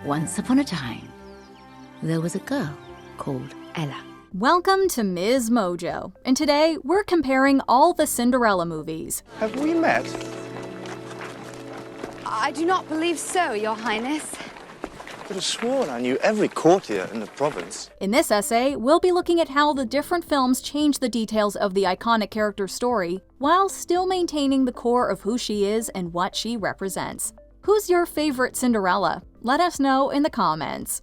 Once upon a time, there was a girl called Ella. Welcome to MsMojo, and today we're comparing all the Cinderella movies. Have we met? I do not believe so, Your Highness. I could have sworn I knew every courtier in the province. In this essay, we'll be looking at how the different films change the details of the iconic character's story, while still maintaining the core of who she is and what she represents. Who's your favorite Cinderella? Let us know in the comments.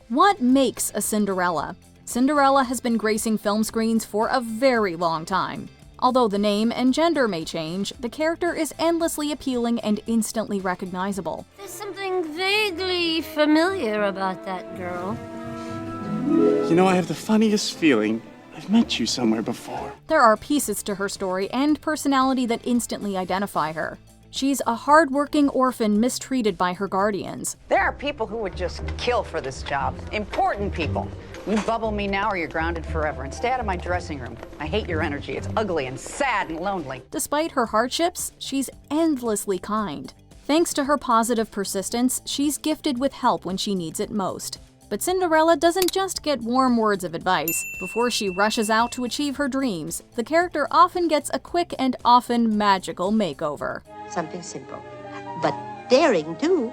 What makes a Cinderella? Cinderella has been gracing film screens for a very long time. Although the name and gender may change, the character is endlessly appealing and instantly recognizable. There's something vaguely familiar about that girl. You know, I have the funniest feeling I've met you somewhere before. There are pieces to her story and personality that instantly identify her. She's a hard-working orphan mistreated by her guardians. There are people who would just kill for this job. Important people. You bubble me now or you're grounded forever. And stay out of my dressing room. I hate your energy. It's ugly and sad and lonely. Despite her hardships, she's endlessly kind. Thanks to her positive persistence, she's gifted with help when she needs it most. But Cinderella doesn't just get warm words of advice. Before she rushes out to achieve her dreams, the character often gets a quick and often magical makeover. Something simple, but daring too.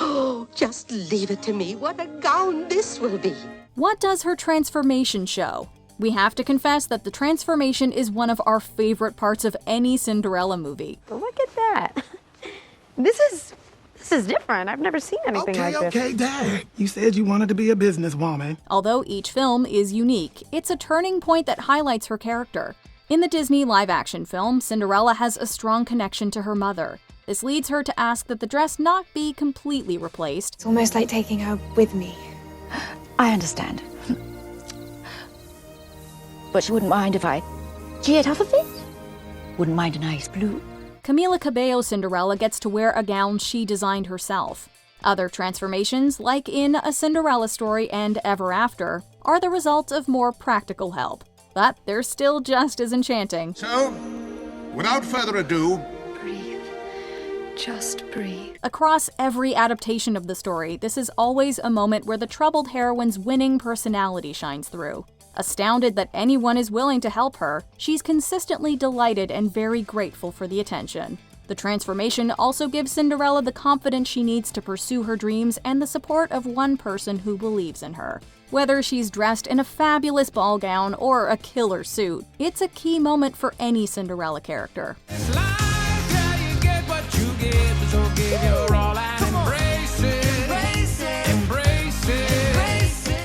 Oh, just leave it to me. What a gown this will be. What does her transformation show? We have to confess that the transformation is one of our favorite parts of any Cinderella movie. Look at that. This is different. I've never seen anything like this. Okay, Dad. You said you wanted to be a businesswoman. Although each film is unique, it's a turning point that highlights her character. In the Disney live-action film, Cinderella has a strong connection to her mother. This leads her to ask that the dress not be completely replaced. It's almost like taking her with me. I understand. But she wouldn't mind if I cheered off of it? Wouldn't mind a nice blue. Camila Cabello's Cinderella gets to wear a gown she designed herself. Other transformations, like in A Cinderella Story and Ever After, are the result of more practical help. But they're still just as enchanting. So, without further ado, breathe. Just breathe. Across every adaptation of the story, this is always a moment where the troubled heroine's winning personality shines through. Astounded that anyone is willing to help her, she's consistently delighted and very grateful for the attention. The transformation also gives Cinderella the confidence she needs to pursue her dreams and the support of one person who believes in her. Whether she's dressed in a fabulous ball gown or a killer suit, it's a key moment for any Cinderella character.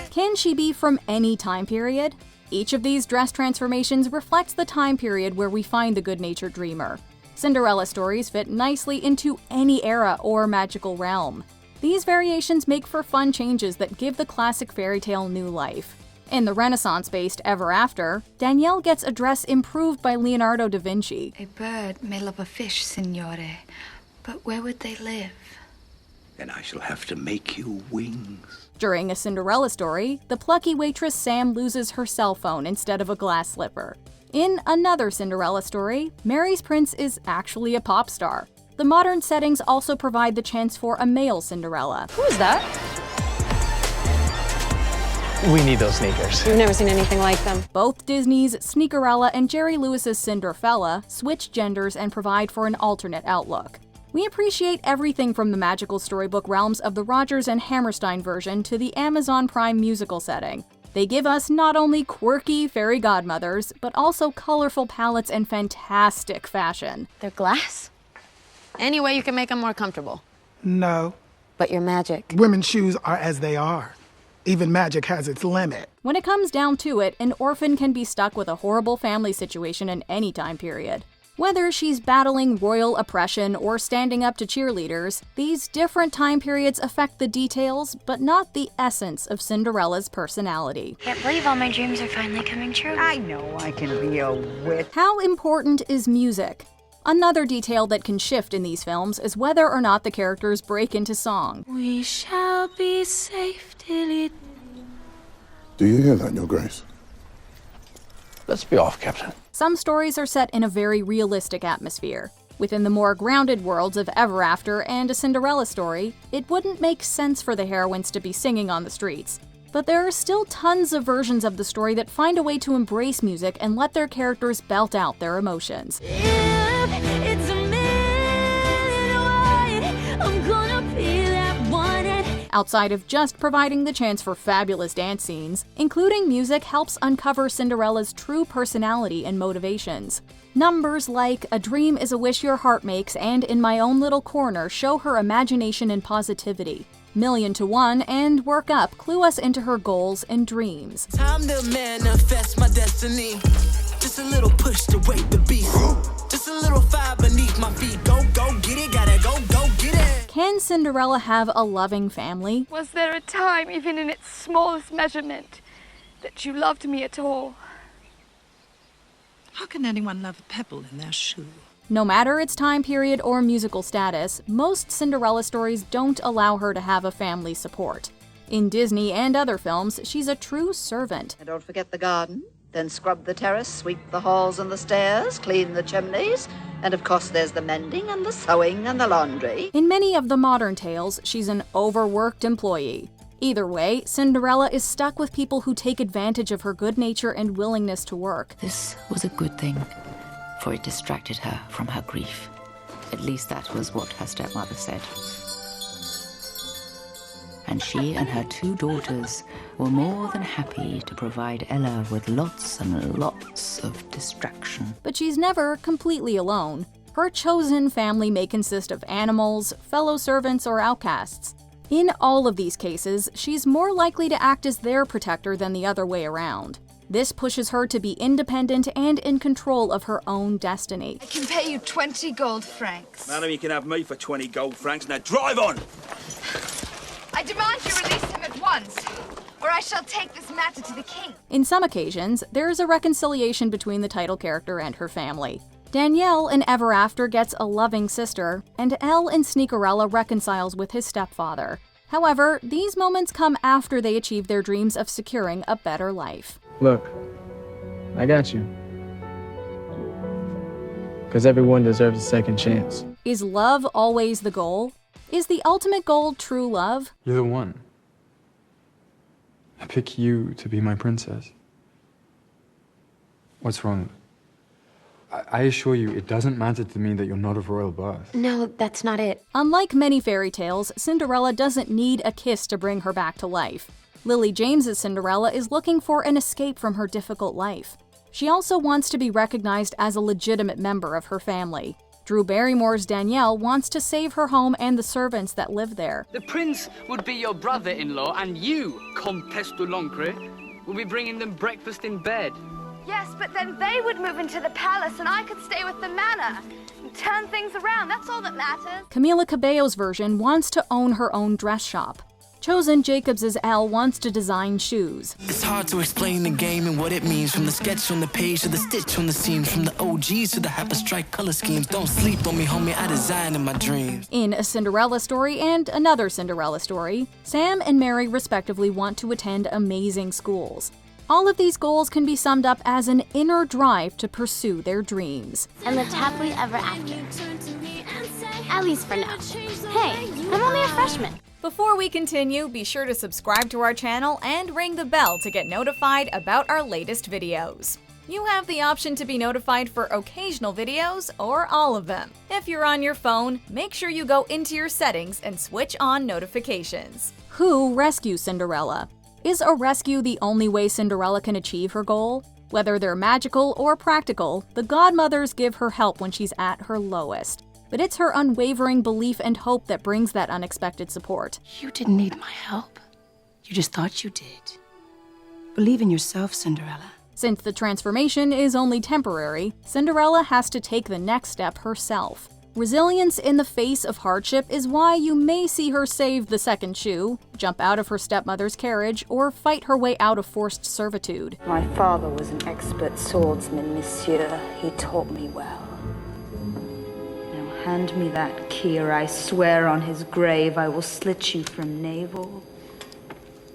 Can she be from any time period? Each of these dress transformations reflects the time period where we find the good-natured dreamer. Cinderella stories fit nicely into any era or magical realm. These variations make for fun changes that give the classic fairy tale new life. In the Renaissance-based Ever After, Danielle gets a dress improved by Leonardo da Vinci. A bird may love a fish, signore, but where would they live? Then I shall have to make you wings. During A Cinderella Story, the plucky waitress Sam loses her cell phone instead of a glass slipper. In another Cinderella story, Mary's prince is actually a pop star. The modern settings also provide the chance for a male Cinderella. Who is that? We need those sneakers. We've never seen anything like them. Both Disney's Sneakerella and Jerry Lewis's Cinderfella switch genders and provide for an alternate outlook. We appreciate everything from the magical storybook realms of the Rodgers and Hammerstein version to the Amazon Prime musical setting. They give us not only quirky fairy godmothers, but also colorful palettes and fantastic fashion. They're glass? Any way you can make them more comfortable. No. But you're magic. Women's shoes are as they are. Even magic has its limit. When it comes down to it, an orphan can be stuck with a horrible family situation in any time period. Whether she's battling royal oppression or standing up to cheerleaders, these different time periods affect the details, but not the essence of Cinderella's personality. Can't believe all my dreams are finally coming true. I know I can be a witch. How important is music? Another detail that can shift in these films is whether or not the characters break into song. We shall be safe till it... do you hear that, Your Grace? Let's be off, Captain. Some stories are set in a very realistic atmosphere. Within the more grounded worlds of Ever After and A Cinderella Story, it wouldn't make sense for the heroines to be singing on the streets. But there are still tons of versions of the story that find a way to embrace music and let their characters belt out their emotions. Outside of just providing the chance for fabulous dance scenes, including music helps uncover Cinderella's true personality and motivations. Numbers like "A Dream is a Wish Your Heart Makes" and "In My Own Little Corner" show her imagination and positivity. "Million to One" and "Work Up" clue us into her goals and dreams. Time to manifest my destiny. Just a little push to wake the beast. Just a little fire beneath my feet. Go get it, gotta go get it. Can Cinderella have a loving family? Was there a time, even in its smallest measurement, that you loved me at all? How can anyone love a pebble in their shoe? No matter its time period or musical status, most Cinderella stories don't allow her to have a family support. In Disney and other films, she's a true servant. And don't forget the garden, then scrub the terrace, sweep the halls and the stairs, clean the chimneys, and of course there's the mending and the sewing and the laundry. In many of the modern tales, she's an overworked employee. Either way, Cinderella is stuck with people who take advantage of her good nature and willingness to work. This was a good thing, for it distracted her from her grief. At least that was what her stepmother said. And she and her 2 daughters were more than happy to provide Ella with lots and lots of distraction. But she's never completely alone. Her chosen family may consist of animals, fellow servants, or outcasts. In all of these cases, she's more likely to act as their protector than the other way around. This pushes her to be independent and in control of her own destiny. I can pay you 20 gold francs. Madam, you can have me for 20 gold francs. Now drive on! I demand you release him at once, or I shall take this matter to the king. In some occasions, there is a reconciliation between the title character and her family. Danielle in Ever After gets a loving sister, and Elle in Sneakerella reconciles with his stepfather. However, these moments come after they achieve their dreams of securing a better life. Look, I got you. Because everyone deserves a second chance. Is love always the goal? Is the ultimate goal true love? You're the one. I pick you to be my princess. What's wrong? I assure you, it doesn't matter to me that you're not of royal birth. No, that's not it. Unlike many fairy tales, Cinderella doesn't need a kiss to bring her back to life. Lily James's Cinderella is looking for an escape from her difficult life. She also wants to be recognized as a legitimate member of her family. Drew Barrymore's Danielle wants to save her home and the servants that live there. The prince would be your brother-in-law, and you, Comtesse de l'Ancre, will be bringing them breakfast in bed. Yes, but then they would move into the palace and I could stay with the manor and turn things around. That's all that matters. Camila Cabello's version wants to own her own dress shop. Chosen Jacobs' Elle wants to design shoes. It's hard to explain the game and what it means, from the sketch on the page to the stitch on the seam, from the OGs to the hyper strike color schemes. Don't sleep on me, homie, I design in my dreams. In A Cinderella Story and Another Cinderella Story, Sam and Mary respectively want to attend amazing schools. All of these goals can be summed up as an inner drive to pursue their dreams. And lived happily ever after. At least for now. Hey, I'm only a freshman. Before we continue, be sure to subscribe to our channel and ring the bell to get notified about our latest videos. You have the option to be notified for occasional videos or all of them. If you're on your phone, make sure you go into your settings and switch on notifications. Who rescues Cinderella? Is a rescue the only way Cinderella can achieve her goal? Whether they're magical or practical, the godmothers give her help when she's at her lowest. But it's her unwavering belief and hope that brings that unexpected support. You didn't need my help. You just thought you did. Believe in yourself, Cinderella. Since the transformation is only temporary, Cinderella has to take the next step herself. Resilience in the face of hardship is why you may see her save the second shoe, jump out of her stepmother's carriage, or fight her way out of forced servitude. My father was an expert swordsman, monsieur. He taught me well. Now hand me that key, or I swear on his grave I will slit you from navel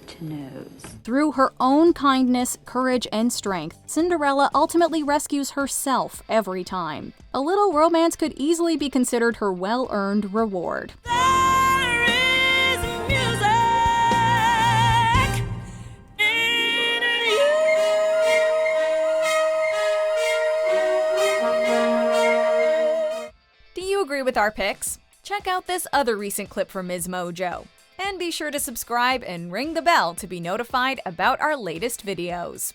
to nose. Through her own kindness, courage, and strength, Cinderella ultimately rescues herself every time. A little romance could easily be considered her well-earned reward. Do you agree with our picks? Check out this other recent clip from MsMojo. And be sure to subscribe and ring the bell to be notified about our latest videos.